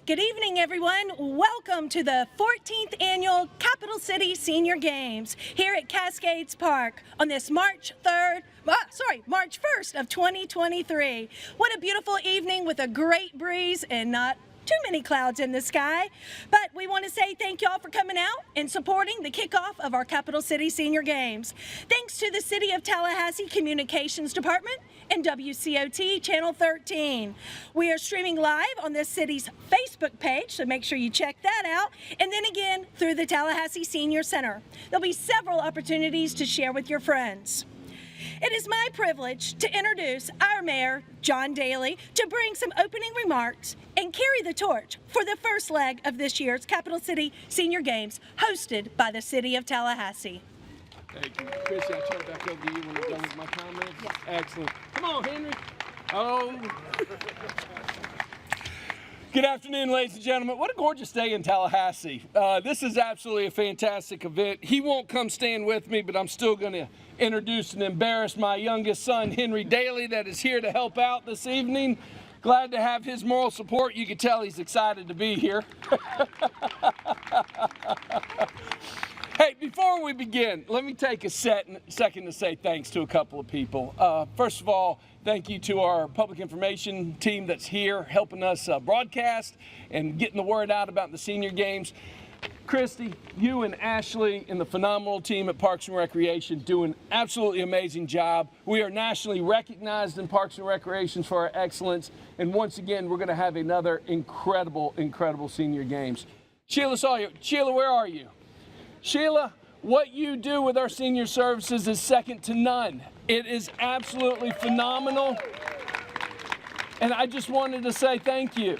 Good evening, everyone. Welcome to the 14th Annual Capital City Senior Games here at Cascades Park on this March 1st of 2023. What a beautiful evening with a great breeze and not too many clouds in the sky. But we want to say thank y'all for coming out and supporting the kickoff of our Capital City Senior Games. Thanks to the City of Tallahassee Communications Department and WCOT Channel 13. We are streaming live on the city's Facebook page, so make sure you check that out. And then again, through the Tallahassee Senior Center. There'll be several opportunities to share with your friends. It is my privilege to introduce our Mayor, John Daly, to bring some opening remarks and carry the torch for the first leg of this year's Capital City Senior Games, hosted by the City of Tallahassee. Thank you. Chrissy, I'll turn it back over to you when I'm done with my comments. Yes. Excellent. Come on, Henry. Oh. Good afternoon, ladies and gentlemen. What a gorgeous day in Tallahassee. This is absolutely a fantastic event. He won't come stand with me, but I'm still going to introduce and embarrass my youngest son, Henry Daly, that is here to help out this evening. Glad to have his moral support. You can tell he's excited to be here. Hey, before we begin, let me take a second to say thanks to a couple of people. First of all, thank you to our public information team that's here helping us broadcast and getting the word out about the senior games. Christy, you and Ashley and the phenomenal team at Parks and Recreation do an absolutely amazing job. We are nationally recognized in Parks and Recreation for our excellence. And once again, we're going to have another incredible senior games. Sheila Sawyer, Sheila, where are you? Sheila, what you do with our senior services is second to none. It is absolutely phenomenal. And I just wanted to say thank you.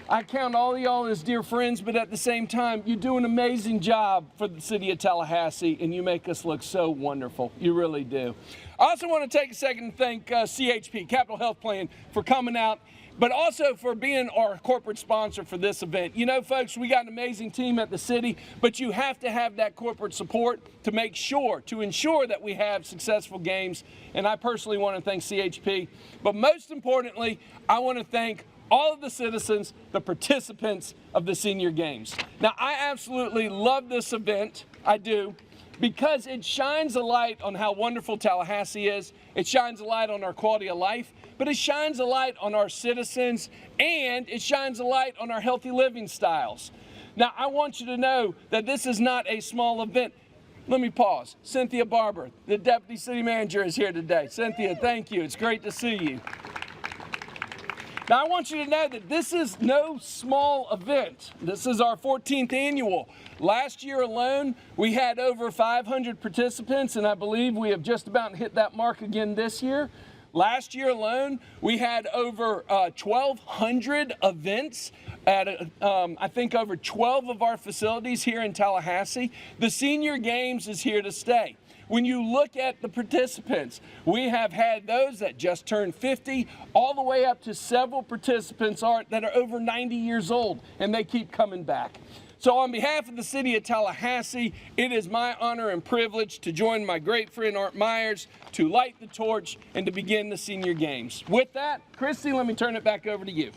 I count all of y'all as dear friends, but at the same time, you do an amazing job for the City of Tallahassee, and you make us look so wonderful. You really do. I also want to take a second to thank CHP, Capital Health Plan, for coming out, but also for being our corporate sponsor for this event. You know, folks, we got an amazing team at the city, but you have to have that corporate support to ensure that we have successful games. And I personally want to thank CHP. But most importantly, I want to thank all of the citizens, the participants of the senior games. Now, I absolutely love this event. I do. Because it shines a light on how wonderful Tallahassee is. It shines a light on our quality of life, but it shines a light on our citizens, and it shines a light on our healthy living styles. Now, I want you to know that this is not a small event. Let me pause. Cynthia Barber, the Deputy City Manager, is here today. Cynthia, thank you. It's great to see you. Now, I want you to know that this is no small event. This is our 14th annual. Last year alone, we had over 500 participants, and I believe we have just about hit that mark again this year. Last year alone, we had over 1,200 events at, I think, over 12 of our facilities here in Tallahassee. The Senior Games is here to stay. When you look at the participants, we have had those that just turned 50, all the way up to several participants that are over 90 years old, and they keep coming back. So on behalf of the City of Tallahassee, it is my honor and privilege to join my great friend Art Myers to light the torch and to begin the Senior Games. With that, Christy, let me turn it back over to you.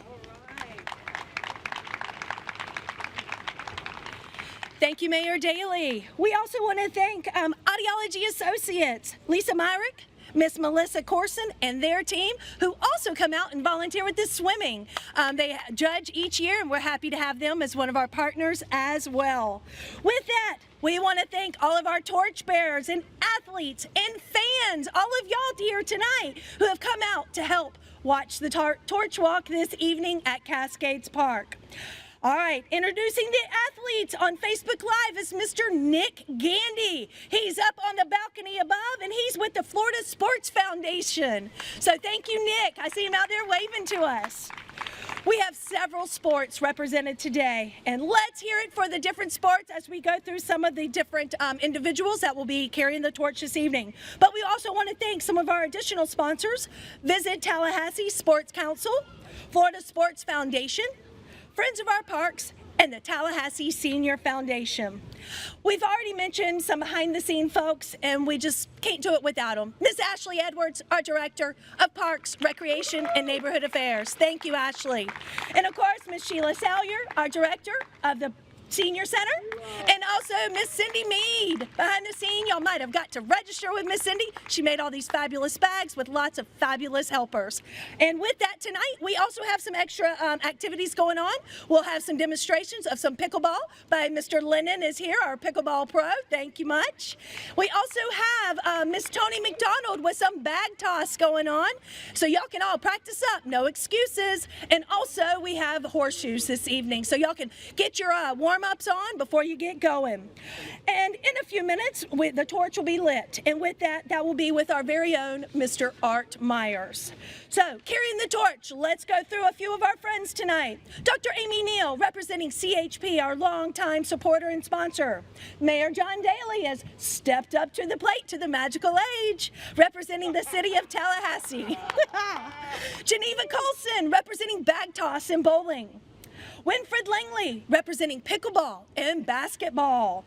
Thank you, Mayor Daly. We also want to thank Audiology Associates, Lisa Myrick, Miss Melissa Corson, and their team, who also come out and volunteer with this swimming. They judge each year, and we're happy to have them as one of our partners as well. With that, we want to thank all of our torchbearers and athletes and fans, all of y'all here tonight who have come out to help watch the torch walk this evening at Cascades Park. All right, introducing the athletes on Facebook Live is Mr. Nick Gandy. He's up on the balcony above, and he's with the Florida Sports Foundation. So thank you, Nick. I see him out there waving to us. We have several sports represented today, and let's hear it for the different sports as we go through some of the different individuals that will be carrying the torch this evening. But we also want to thank some of our additional sponsors: Visit Tallahassee Sports Council, Florida Sports Foundation, Friends of Our Parks, and the Tallahassee Senior Foundation. We've already mentioned some behind-the-scenes folks, and we just can't do it without them. Miss Ashley Edwards, our Director of Parks, Recreation, and Neighborhood Affairs. Thank you, Ashley. And of course, Miss Sheila Salyer, our Director of the Senior Center, and also Miss Cindy Mead. Behind the scene, y'all might have got to register with Miss Cindy. She made all these fabulous bags with lots of fabulous helpers. And with that tonight, we also have some extra activities going on. We'll have some demonstrations of some pickleball by Mr. Lennon is here, our pickleball pro. Thank you much. We also have Miss Tony McDonald with some bag toss going on. So y'all can all practice up, no excuses. And also we have horseshoes this evening. So y'all can get your warm-ups on before you get going. And in a few minutes, the torch will be lit. And with that, that will be with our very own Mr. Art Myers. So carrying the torch, let's go through a few of our friends tonight. Dr. Amy Neal, representing CHP, our longtime supporter and sponsor. Mayor John Daly has stepped up to the plate to the magical age, representing the City of Tallahassee. Geneva Colson, representing bag toss and bowling. Winfred Langley, representing pickleball and basketball.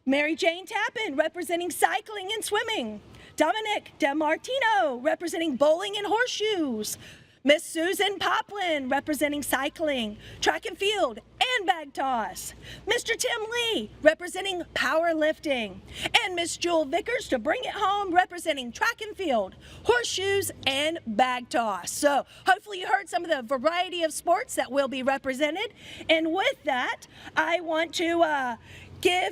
Mary Jane Tappan, representing cycling and swimming. Dominic DeMartino, representing bowling and horseshoes. Miss Susan Poplin, representing cycling, track and field, and bag toss. Mr. Tim Lee, representing powerlifting. And Miss Jewel Vickers to bring it home, representing track and field, horseshoes, and bag toss. So hopefully you heard some of the variety of sports that will be represented. And with that, I want to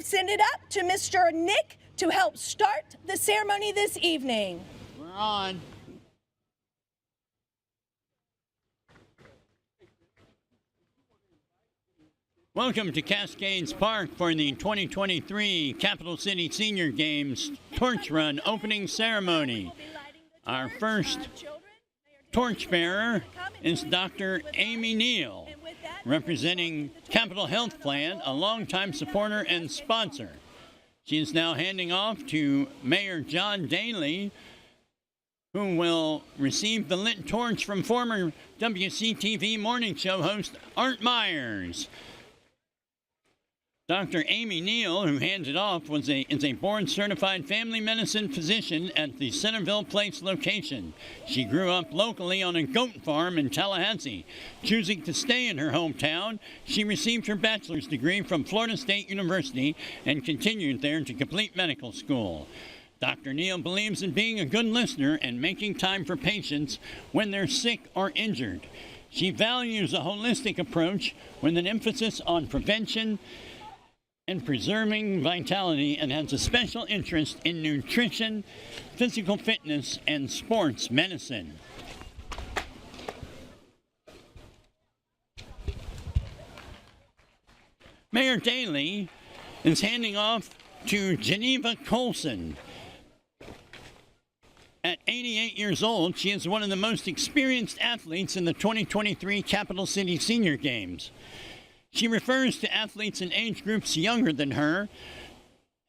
send it up to Mr. Nick to help start the ceremony this evening. We're on. Welcome to Cascades Park for the 2023 Capital City Senior Games Torch Run opening ceremony. Our first torchbearer is Dr. Amy Neal, representing Capital Health Plan, a longtime supporter and sponsor. She is now handing off to Mayor John Daly, who will receive the lit torch from former WCTV morning show host Art Myers. Dr. Amy Neal, who hands it off, is a board-certified family medicine physician at the Centerville Place location. She grew up locally on a goat farm in Tallahassee. Choosing to stay in her hometown, she received her bachelor's degree from Florida State University and continued there to complete medical school. Dr. Neal believes in being a good listener and making time for patients when they're sick or injured. She values a holistic approach with an emphasis on prevention and preserving vitality, and has a special interest in nutrition, physical fitness, and sports medicine. Mayor Daly is handing off to Geneva Colson. At 88 years old, she is one of the most experienced athletes in the 2023 Capital City Senior Games. She refers to athletes in age groups younger than her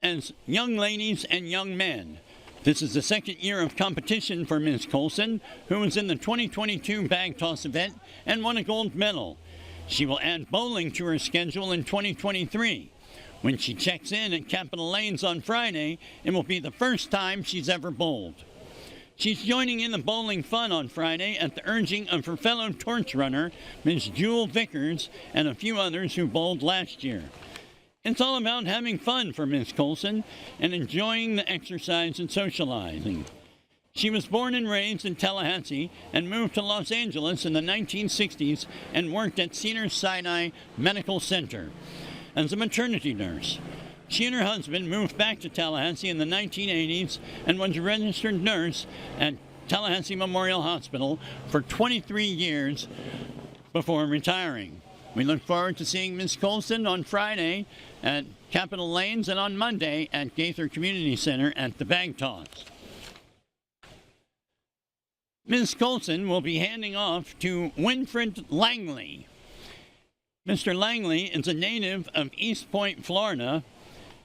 as young ladies and young men. This is the second year of competition for Ms. Colson, who was in the 2022 bag toss event and won a gold medal. She will add bowling to her schedule in 2023. When she checks in at Capitol Lanes on Friday, it will be the first time she's ever bowled. She's joining in the bowling fun on Friday at the urging of her fellow torch runner, Ms. Jewel Vickers, and a few others who bowled last year. It's all about having fun for Ms. Colson and enjoying the exercise and socializing. She was born and raised in Tallahassee and moved to Los Angeles in the 1960s and worked at Cedars-Sinai Medical Center as a maternity nurse. She and her husband moved back to Tallahassee in the 1980s and was a registered nurse at Tallahassee Memorial Hospital for 23 years before retiring. We look forward to seeing Ms. Colson on Friday at Capitol Lanes and on Monday at Gaither Community Center at the bag toss. Ms. Colson will be handing off to Winfred Langley. Mr. Langley is a native of East Point, Florida,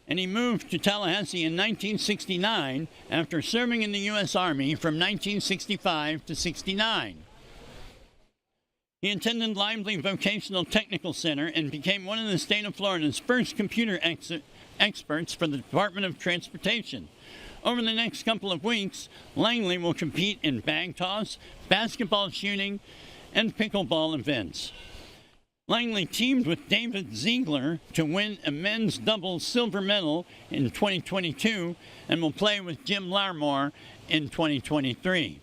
and he moved to Tallahassee in 1969 after serving in the U.S. Army from 1965 to 69. He attended Lively Vocational Technical Center and became one of the state of Florida's first computer experts for the Department of Transportation. Over the next couple of weeks, Langley will compete in bag toss, basketball shooting, and pickleball events. Langley teamed with David Ziegler to win a men's doubles silver medal in 2022 and will play with Jim Larmore in 2023.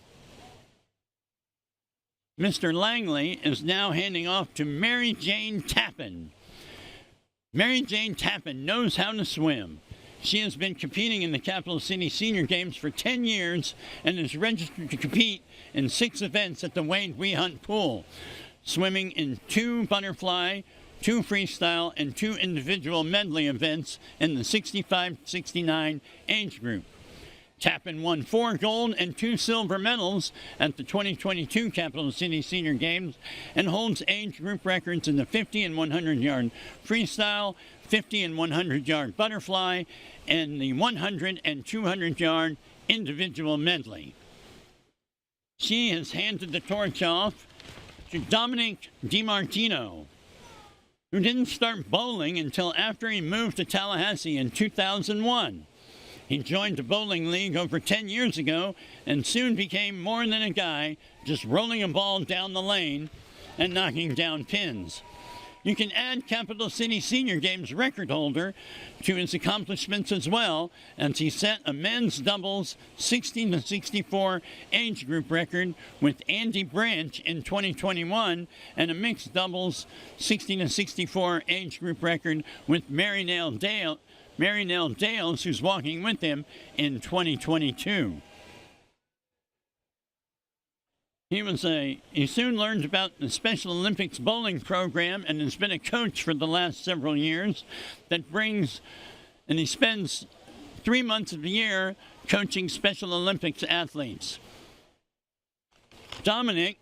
Mr. Langley is now handing off to Mary Jane Tappan. Mary Jane Tappan knows how to swim. She has been competing in the Capital City Senior Games for 10 years and is registered to compete in 6 events at the Wade Wehunt Pool, swimming in 2 butterfly, 2 freestyle, and 2 individual medley events in the 65-69 age group. Tappan won 4 gold and 2 silver medals at the 2022 Capital City Senior Games and holds age group records in the 50 and 100-yard freestyle, 50 and 100-yard butterfly, and the 100 and 200-yard individual medley. She has handed the torch off to Dominic DiMartino, who didn't start bowling until after he moved to Tallahassee in 2001. He joined the bowling league over 10 years ago and soon became more than a guy, just rolling a ball down the lane and knocking down pins. You can add Capital City Senior Games record holder to his accomplishments as well, as he set a men's doubles 60-64 age group record with Andy Branch in 2021 and a mixed doubles 60-64 age group record with Marynell Dales, who's walking with him in 2022. He soon learned about the Special Olympics bowling program and has been a coach for the last several years and he spends 3 months of the year coaching Special Olympics athletes. Dominic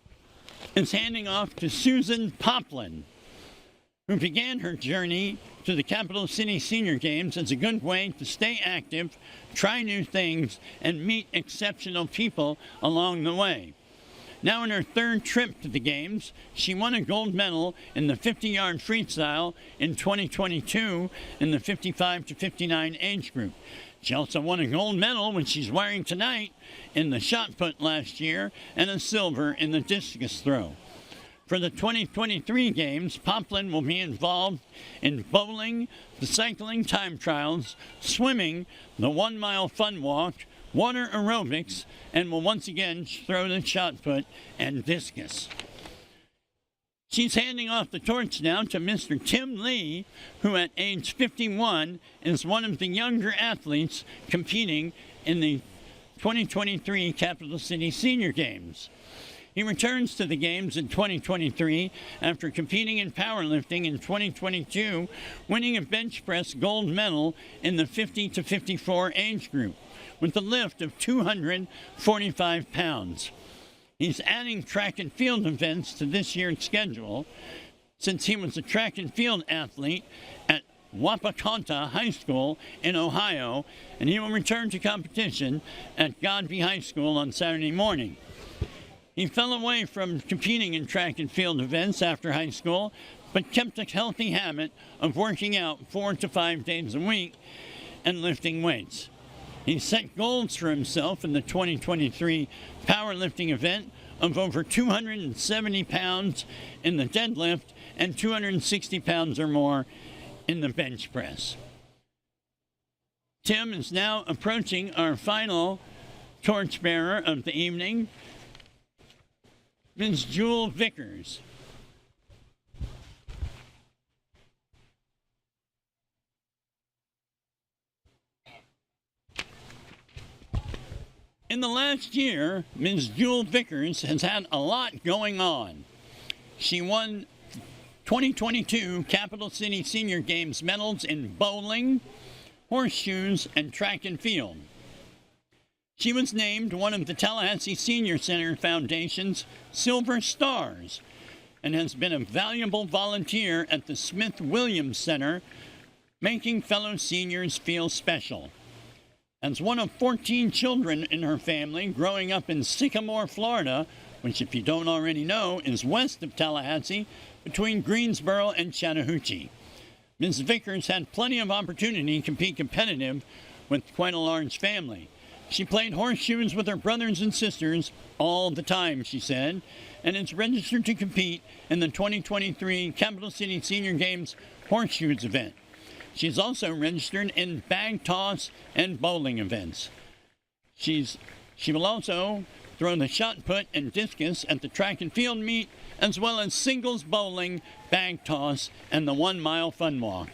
is handing off to Susan Poplin, who began her journey to the Capital City Senior Games as a good way to stay active, try new things, and meet exceptional people along the way. Now in her 3rd trip to the Games, she won a gold medal in the 50-yard freestyle in 2022 in the 55-59 age group. She also won a gold medal, which she's wearing tonight, in the shot put last year, and a silver in the discus throw. For the 2023 Games, Poplin will be involved in bowling, the cycling time trials, swimming, the 1-mile fun walk, water aerobics, and will once again throw the shot put and discus. She's handing off the torch now to Mr. Tim Lee, who at age 51 is one of the younger athletes competing in the 2023 Capital City Senior Games. He returns to the Games in 2023 after competing in powerlifting in 2022, winning a bench press gold medal in the 50-54 age group with a lift of 245 pounds. He's adding track and field events to this year's schedule since he was a track and field athlete at Wapakonta High School in Ohio, and he will return to competition at Godby High School on Saturday morning. He fell away from competing in track and field events after high school, but kept a healthy habit of working out 4 to 5 days a week and lifting weights. He set goals for himself in the 2023 powerlifting event of over 270 pounds in the deadlift and 260 pounds or more in the bench press. Tim is now approaching our final torchbearer of the evening, Ms. Jewel Vickers. In the last year, Ms. Jewel Vickers has had a lot going on. She won 2022 Capital City Senior Games medals in bowling, horseshoes, and track and field. She was named one of the Tallahassee Senior Center Foundation's Silver Stars and has been a valuable volunteer at the Smith-Williams Center, making fellow seniors feel special. As one of 14 children in her family growing up in Sycamore, Florida, which, if you don't already know, is west of Tallahassee between Greensboro and Chattahoochee. Ms. Vickers had plenty of opportunity to compete competitive with quite a large family. She played horseshoes with her brothers and sisters all the time, she said, and is registered to compete in the 2023 Capital City Senior Games Horseshoes event. She's also registered in bag toss and bowling events. She will also throw the shot put and discus at the track and field meet, as well as singles bowling, bag toss, and the 1 mile fun walk.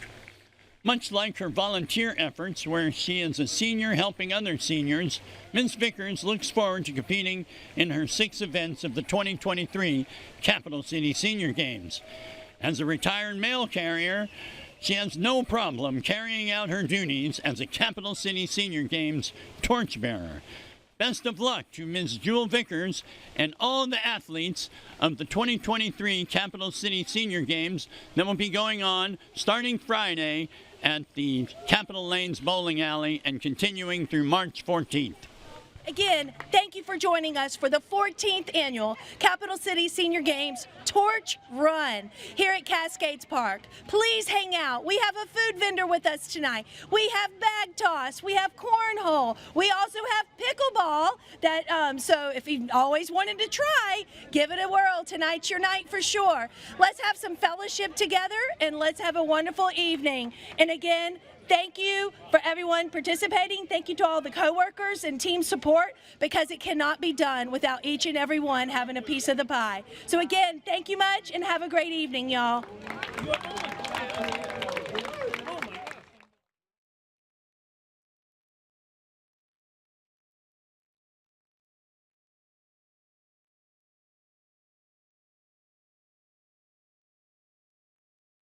Much like her volunteer efforts, where she is a senior helping other seniors, Ms. Vickers looks forward to competing in her 6 events of the 2023 Capital City Senior Games. As a retired mail carrier, she has no problem carrying out her duties as a Capital City Senior Games torchbearer. Best of luck to Ms. Jewel Vickers and all the athletes of the 2023 Capital City Senior Games that will be going on starting Friday at the Capitol Lanes Bowling Alley and continuing through March 14th. Again, thank you for joining us for the 14th annual Capital City Senior Games Torch Run here at Cascades Park. Please hang out. We have a food vendor with us tonight. We have bag toss. We have cornhole. We also have pickleball. So if you've always wanted to try, give it a whirl. Tonight's your night for sure. Let's have some fellowship together and let's have a wonderful evening. And again, thank you for everyone participating. Thank you to all the coworkers and team support, because it cannot be done without each and every one having a piece of the pie. So again, thank you much and have a great evening, y'all.